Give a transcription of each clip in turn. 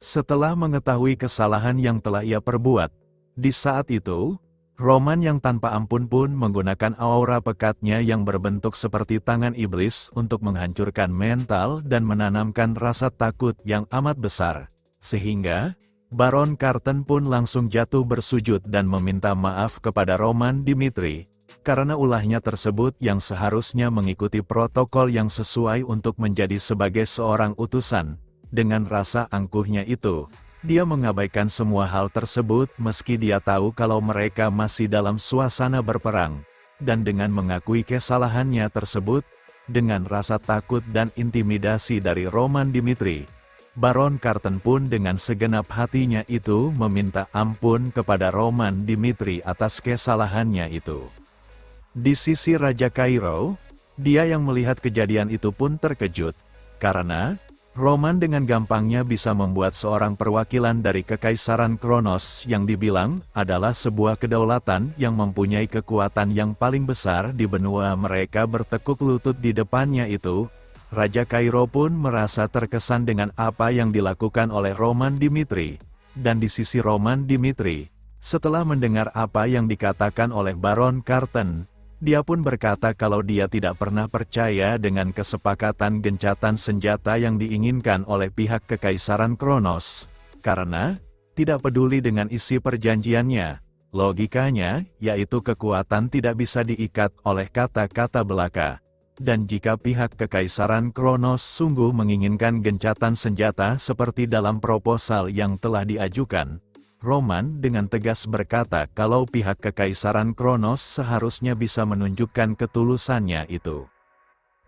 Setelah mengetahui kesalahan yang telah ia perbuat, di saat itu, Roman yang tanpa ampun pun menggunakan aura pekatnya yang berbentuk seperti tangan iblis untuk menghancurkan mental dan menanamkan rasa takut yang amat besar. Sehingga, Baron Karten pun langsung jatuh bersujud dan meminta maaf kepada Roman Dimitri, karena ulahnya tersebut yang seharusnya mengikuti protokol yang sesuai untuk menjadi sebagai seorang utusan. Dengan rasa angkuhnya itu, dia mengabaikan semua hal tersebut meski dia tahu kalau mereka masih dalam suasana berperang. Dan dengan mengakui kesalahannya tersebut, dengan rasa takut dan intimidasi dari Roman Dimitri, Baron Karten pun dengan segenap hatinya itu meminta ampun kepada Roman Dimitri atas kesalahannya itu. Di sisi Raja Kairo, dia yang melihat kejadian itu pun terkejut, karena Roman dengan gampangnya bisa membuat seorang perwakilan dari Kekaisaran Kronos yang dibilang adalah sebuah kedaulatan yang mempunyai kekuatan yang paling besar di benua mereka bertekuk lutut di depannya itu. Raja Kairo pun merasa terkesan dengan apa yang dilakukan oleh Roman Dimitri. Dan di sisi Roman Dimitri, setelah mendengar apa yang dikatakan oleh Baron Karten, dia pun berkata kalau dia tidak pernah percaya dengan kesepakatan gencatan senjata yang diinginkan oleh pihak Kekaisaran Kronos. Karena, tidak peduli dengan isi perjanjiannya, logikanya, yaitu kekuatan tidak bisa diikat oleh kata-kata belaka. Dan jika pihak Kekaisaran Kronos sungguh menginginkan gencatan senjata seperti dalam proposal yang telah diajukan, Roman dengan tegas berkata kalau pihak Kekaisaran Kronos seharusnya bisa menunjukkan ketulusannya itu.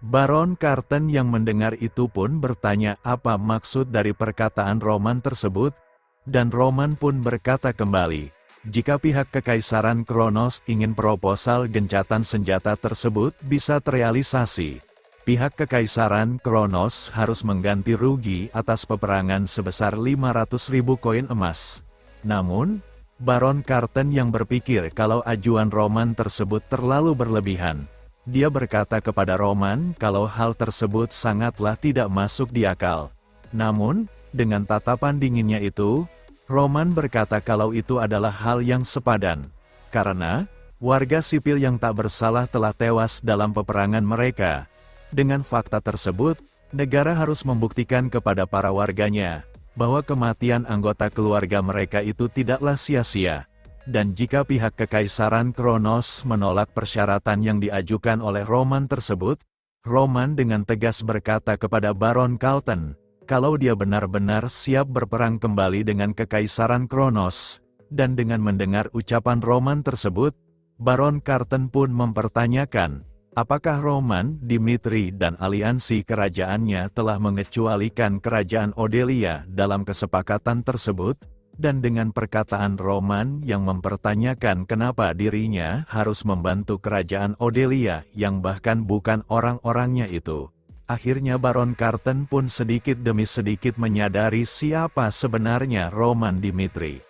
Baron Karten yang mendengar itu pun bertanya apa maksud dari perkataan Roman tersebut, dan Roman pun berkata kembali, jika pihak Kekaisaran Kronos ingin proposal gencatan senjata tersebut bisa terrealisasi, pihak Kekaisaran Kronos harus mengganti rugi atas peperangan sebesar 500.000 koin emas. Namun, Baron Karten yang berpikir kalau ajuan Roman tersebut terlalu berlebihan. Dia berkata kepada Roman kalau hal tersebut sangatlah tidak masuk di akal. Namun, dengan tatapan dinginnya itu, Roman berkata kalau itu adalah hal yang sepadan. Karena, warga sipil yang tak bersalah telah tewas dalam peperangan mereka. Dengan fakta tersebut, negara harus membuktikan kepada para warganya bahwa kematian anggota keluarga mereka itu tidaklah sia-sia. Dan jika pihak Kekaisaran Kronos menolak persyaratan yang diajukan oleh Roman tersebut, Roman dengan tegas berkata kepada Baron Karten, kalau dia benar-benar siap berperang kembali dengan Kekaisaran Kronos. Dan dengan mendengar ucapan Roman tersebut, Baron Karten pun mempertanyakan, apakah Roman Dimitri dan aliansi kerajaannya telah mengecualikan kerajaan Odelia dalam kesepakatan tersebut? Dan dengan perkataan Roman yang mempertanyakan kenapa dirinya harus membantu kerajaan Odelia yang bahkan bukan orang-orangnya itu, akhirnya Baron Karten pun sedikit demi sedikit menyadari siapa sebenarnya Roman Dimitri.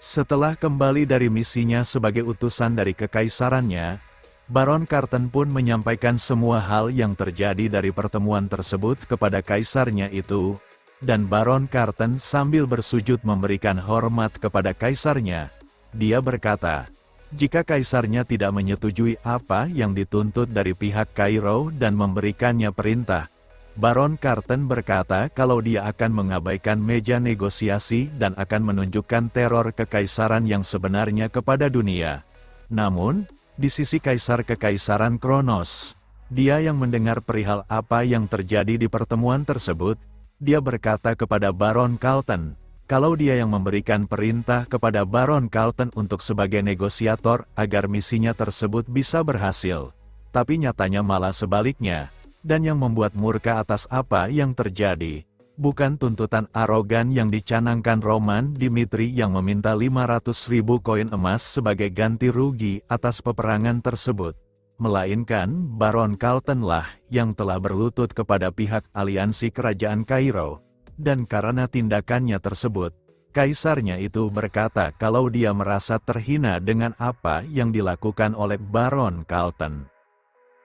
Setelah kembali dari misinya sebagai utusan dari kekaisarannya, Baron Karten pun menyampaikan semua hal yang terjadi dari pertemuan tersebut kepada kaisarnya itu, dan Baron Karten sambil bersujud memberikan hormat kepada kaisarnya. Dia berkata, jika kaisarnya tidak menyetujui apa yang dituntut dari pihak Kairo dan memberikannya perintah, Baron Karten berkata kalau dia akan mengabaikan meja negosiasi dan akan menunjukkan teror kekaisaran yang sebenarnya kepada dunia. Namun, di sisi Kaisar Kekaisaran Kronos, dia yang mendengar perihal apa yang terjadi di pertemuan tersebut, dia berkata kepada Baron Karten, kalau dia yang memberikan perintah kepada Baron Karten untuk sebagai negosiator agar misinya tersebut bisa berhasil. Tapi nyatanya malah sebaliknya, dan yang membuat murka atas apa yang terjadi, bukan tuntutan arogan yang dicanangkan Roman Dimitri yang meminta 500.000 koin emas sebagai ganti rugi atas peperangan tersebut, melainkan Baron Karten lah yang telah berlutut kepada pihak aliansi kerajaan Kairo, dan karena tindakannya tersebut, kaisarnya itu berkata kalau dia merasa terhina dengan apa yang dilakukan oleh Baron Karten.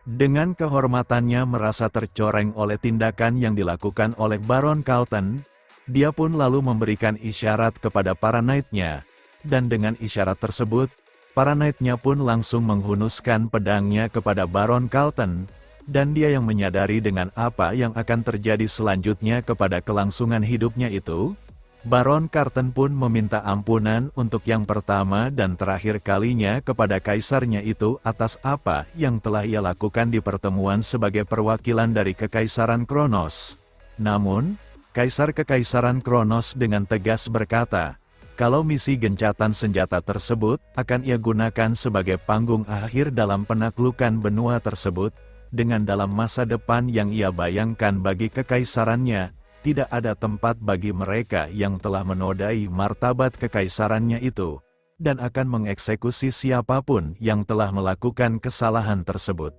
Dengan kehormatannya merasa tercoreng oleh tindakan yang dilakukan oleh Baron Karten, Dia pun lalu memberikan isyarat kepada para knight-nya, dan dengan isyarat tersebut, para knight-nya pun langsung menghunuskan pedangnya kepada Baron Carlton, dan dia yang menyadari dengan apa yang akan terjadi selanjutnya kepada kelangsungan hidupnya itu, Baron Carlton pun meminta ampunan untuk yang pertama dan terakhir kalinya kepada kaisarnya itu atas apa yang telah ia lakukan di pertemuan sebagai perwakilan dari Kekaisaran Kronos. Namun, Kaisar Kekaisaran Kronos dengan tegas berkata, kalau misi gencatan senjata tersebut akan ia gunakan sebagai panggung akhir dalam penaklukan benua tersebut, dengan dalam masa depan yang ia bayangkan bagi kekaisarannya, tidak ada tempat bagi mereka yang telah menodai martabat kekaisarannya itu, dan akan mengeksekusi siapapun yang telah melakukan kesalahan tersebut.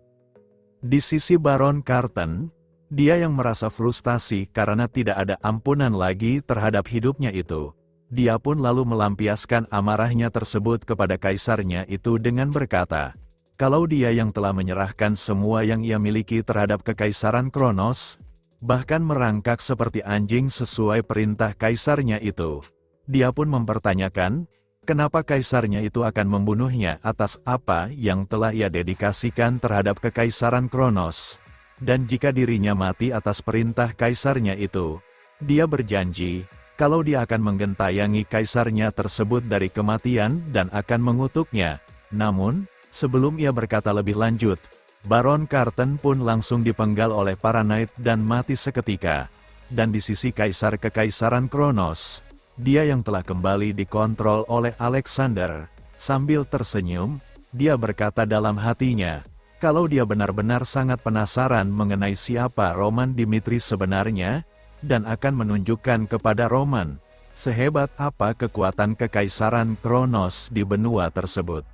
Di sisi Baron Carlton, dia yang merasa frustasi karena tidak ada ampunan lagi terhadap hidupnya itu. Dia pun lalu melampiaskan amarahnya tersebut kepada kaisarnya itu dengan berkata, kalau dia yang telah menyerahkan semua yang ia miliki terhadap Kekaisaran Kronos, bahkan merangkak seperti anjing sesuai perintah kaisarnya itu, dia pun mempertanyakan, kenapa kaisarnya itu akan membunuhnya atas apa yang telah ia dedikasikan terhadap Kekaisaran Kronos. Dan jika dirinya mati atas perintah kaisarnya itu, dia berjanji, kalau dia akan menggentayangi kaisarnya tersebut dari kematian dan akan mengutuknya. Namun, sebelum ia berkata lebih lanjut, Baron Carlton pun langsung dipenggal oleh para knight dan mati seketika. Dan di sisi Kaisar Kekaisaran Kronos, dia yang telah kembali dikontrol oleh Alexander, sambil tersenyum, dia berkata dalam hatinya, kalau dia benar-benar sangat penasaran mengenai siapa Roman Dimitri sebenarnya, dan akan menunjukkan kepada Roman, sehebat apa kekuatan Kekaisaran Kronos di benua tersebut.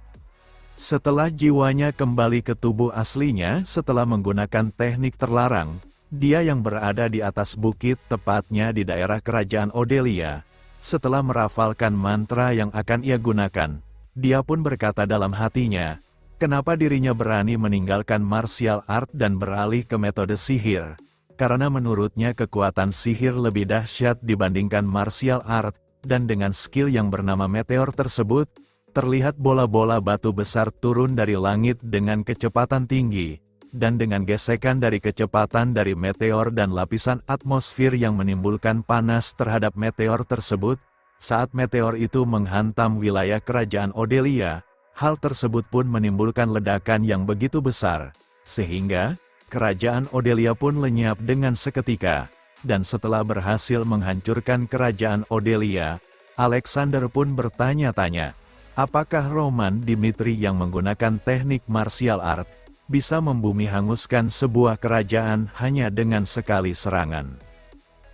Setelah jiwanya kembali ke tubuh aslinya setelah menggunakan teknik terlarang, dia yang berada di atas bukit tepatnya di daerah kerajaan Odelia, setelah merafalkan mantra yang akan ia gunakan, dia pun berkata dalam hatinya, kenapa dirinya berani meninggalkan martial art dan beralih ke metode sihir? Karena menurutnya kekuatan sihir lebih dahsyat dibandingkan martial art, dan dengan skill yang bernama meteor tersebut, terlihat bola-bola batu besar turun dari langit dengan kecepatan tinggi, dan dengan gesekan dari kecepatan dari meteor dan lapisan atmosfer yang menimbulkan panas terhadap meteor tersebut, saat meteor itu menghantam wilayah kerajaan Odelia, hal tersebut pun menimbulkan ledakan yang begitu besar, sehingga kerajaan Odelia pun lenyap dengan seketika. Dan setelah berhasil menghancurkan kerajaan Odelia, Alexander pun bertanya-tanya, apakah Roman Dimitri yang menggunakan teknik martial art, bisa membumi hanguskan sebuah kerajaan hanya dengan sekali serangan?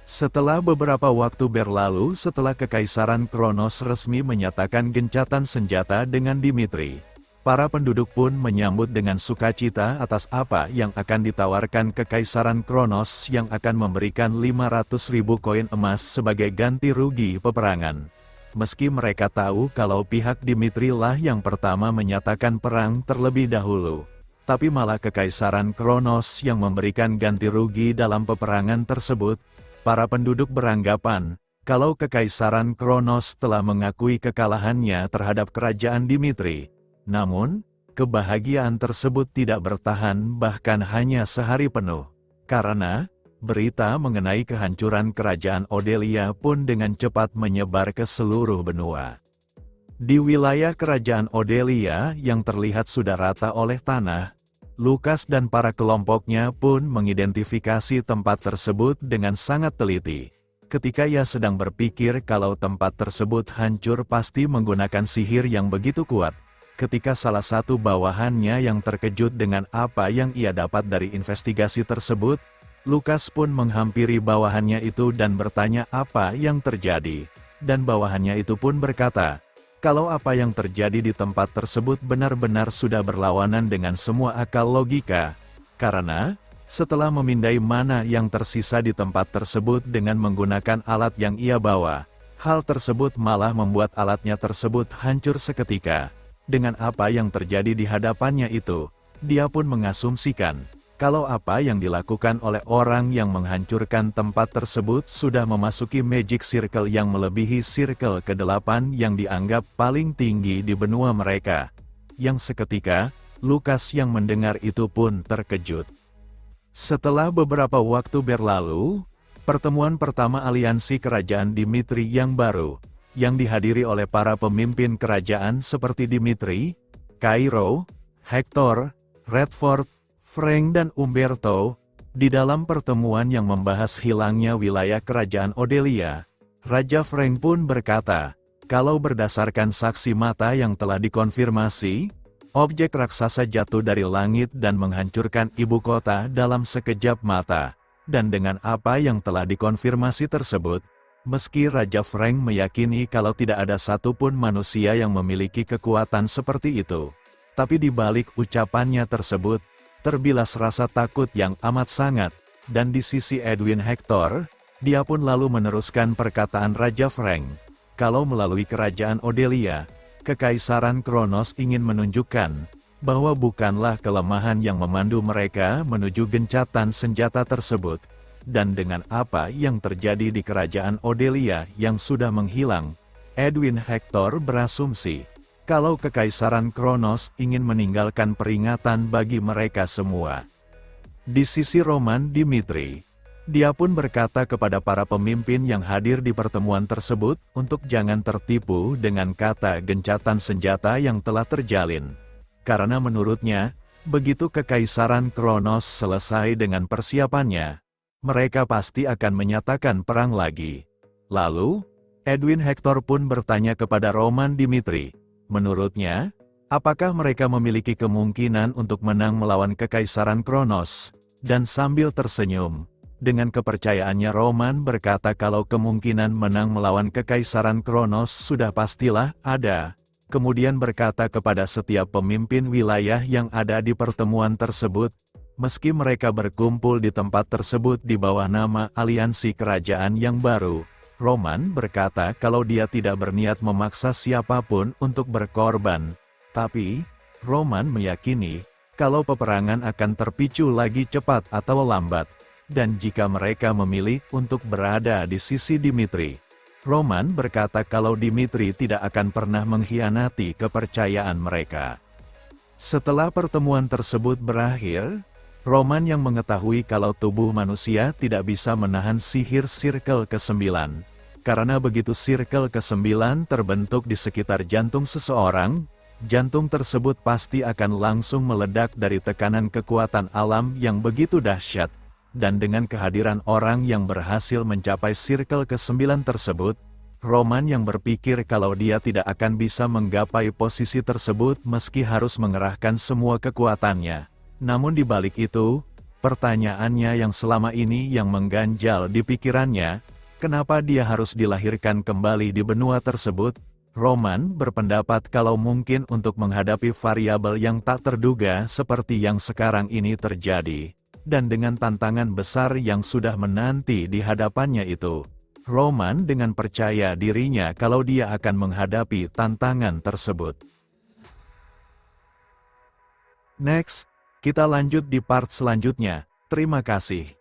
Setelah beberapa waktu berlalu setelah Kekaisaran Kronos resmi menyatakan gencatan senjata dengan Dimitri, para penduduk pun menyambut dengan sukacita atas apa yang akan ditawarkan Kekaisaran Kronos yang akan memberikan 500.000 koin emas sebagai ganti rugi peperangan. Meski mereka tahu kalau pihak Dimitri lah yang pertama menyatakan perang terlebih dahulu, tapi malah Kekaisaran Kronos yang memberikan ganti rugi dalam peperangan tersebut. Para penduduk beranggapan, kalau Kekaisaran Kronos telah mengakui kekalahannya terhadap kerajaan Dimitri. Namun, kebahagiaan tersebut tidak bertahan bahkan hanya sehari penuh. Karena, berita mengenai kehancuran kerajaan Odelia pun dengan cepat menyebar ke seluruh benua. Di wilayah kerajaan Odelia yang terlihat sudah rata oleh tanah, Lukas dan para kelompoknya pun mengidentifikasi tempat tersebut dengan sangat teliti. Ketika ia sedang berpikir kalau tempat tersebut hancur pasti menggunakan sihir yang begitu kuat, ketika salah satu bawahannya yang terkejut dengan apa yang ia dapat dari investigasi tersebut, Lukas pun menghampiri bawahannya itu dan bertanya apa yang terjadi. Dan bawahannya itu pun berkata, kalau apa yang terjadi di tempat tersebut benar-benar sudah berlawanan dengan semua akal logika, karena, setelah memindai mana yang tersisa di tempat tersebut dengan menggunakan alat yang ia bawa, hal tersebut malah membuat alatnya tersebut hancur seketika. Dengan apa yang terjadi di hadapannya itu, dia pun mengasumsikan, Kalau apa yang dilakukan oleh orang yang menghancurkan tempat tersebut sudah memasuki Magic Circle yang melebihi Circle ke-8 yang dianggap paling tinggi di benua mereka. Yang seketika, Lukas yang mendengar itu pun terkejut. Setelah beberapa waktu berlalu, pertemuan pertama aliansi kerajaan Dimitri yang baru, yang dihadiri oleh para pemimpin kerajaan seperti Dimitri, Cairo, Hector, Redford, Frank dan Umberto, di dalam pertemuan yang membahas hilangnya wilayah kerajaan Odelia, Raja Frank pun berkata, kalau berdasarkan saksi mata yang telah dikonfirmasi, objek raksasa jatuh dari langit dan menghancurkan ibu kota dalam sekejap mata, dan dengan apa yang telah dikonfirmasi tersebut, meski Raja Frank meyakini kalau tidak ada satupun manusia yang memiliki kekuatan seperti itu, tapi di balik ucapannya tersebut, terbilas rasa takut yang amat sangat, dan di sisi Edwin Hector, dia pun lalu meneruskan perkataan Raja Frank, kalau melalui kerajaan Odelia, Kekaisaran Kronos ingin menunjukkan, bahwa bukanlah kelemahan yang memandu mereka menuju gencatan senjata tersebut, dan dengan apa yang terjadi di kerajaan Odelia yang sudah menghilang, Edwin Hector berasumsi, kalau Kekaisaran Kronos ingin meninggalkan peringatan bagi mereka semua. Di sisi Roman Dimitri, dia pun berkata kepada para pemimpin yang hadir di pertemuan tersebut untuk jangan tertipu dengan kata gencatan senjata yang telah terjalin. Karena menurutnya, begitu Kekaisaran Kronos selesai dengan persiapannya, mereka pasti akan menyatakan perang lagi. Lalu, Edwin Hector pun bertanya kepada Roman Dimitri, menurutnya, apakah mereka memiliki kemungkinan untuk menang melawan Kekaisaran Kronos? Dan sambil tersenyum, dengan kepercayaannya Roman berkata kalau kemungkinan menang melawan Kekaisaran Kronos sudah pastilah ada. Kemudian berkata kepada setiap pemimpin wilayah yang ada di pertemuan tersebut, meski mereka berkumpul di tempat tersebut di bawah nama aliansi kerajaan yang baru, Roman berkata kalau dia tidak berniat memaksa siapapun untuk berkorban, tapi Roman meyakini kalau peperangan akan terpicu lagi cepat atau lambat, dan jika mereka memilih untuk berada di sisi Dimitri, Roman berkata kalau Dimitri tidak akan pernah mengkhianati kepercayaan mereka. Setelah pertemuan tersebut berakhir, Roman yang mengetahui kalau tubuh manusia tidak bisa menahan sihir Circle ke-9. Karena begitu Circle ke-9 terbentuk di sekitar jantung seseorang, jantung tersebut pasti akan langsung meledak dari tekanan kekuatan alam yang begitu dahsyat. Dan dengan kehadiran orang yang berhasil mencapai Circle ke-9 tersebut, Roman yang berpikir kalau dia tidak akan bisa menggapai posisi tersebut meski harus mengerahkan semua kekuatannya. Namun di balik itu, pertanyaannya yang selama ini yang mengganjal di pikirannya, kenapa dia harus dilahirkan kembali di benua tersebut? Roman berpendapat kalau mungkin untuk menghadapi variabel yang tak terduga seperti yang sekarang ini terjadi, dan dengan tantangan besar yang sudah menanti di hadapannya itu, Roman dengan percaya dirinya kalau dia akan menghadapi tantangan tersebut. Next, kita lanjut di part selanjutnya. Terima kasih.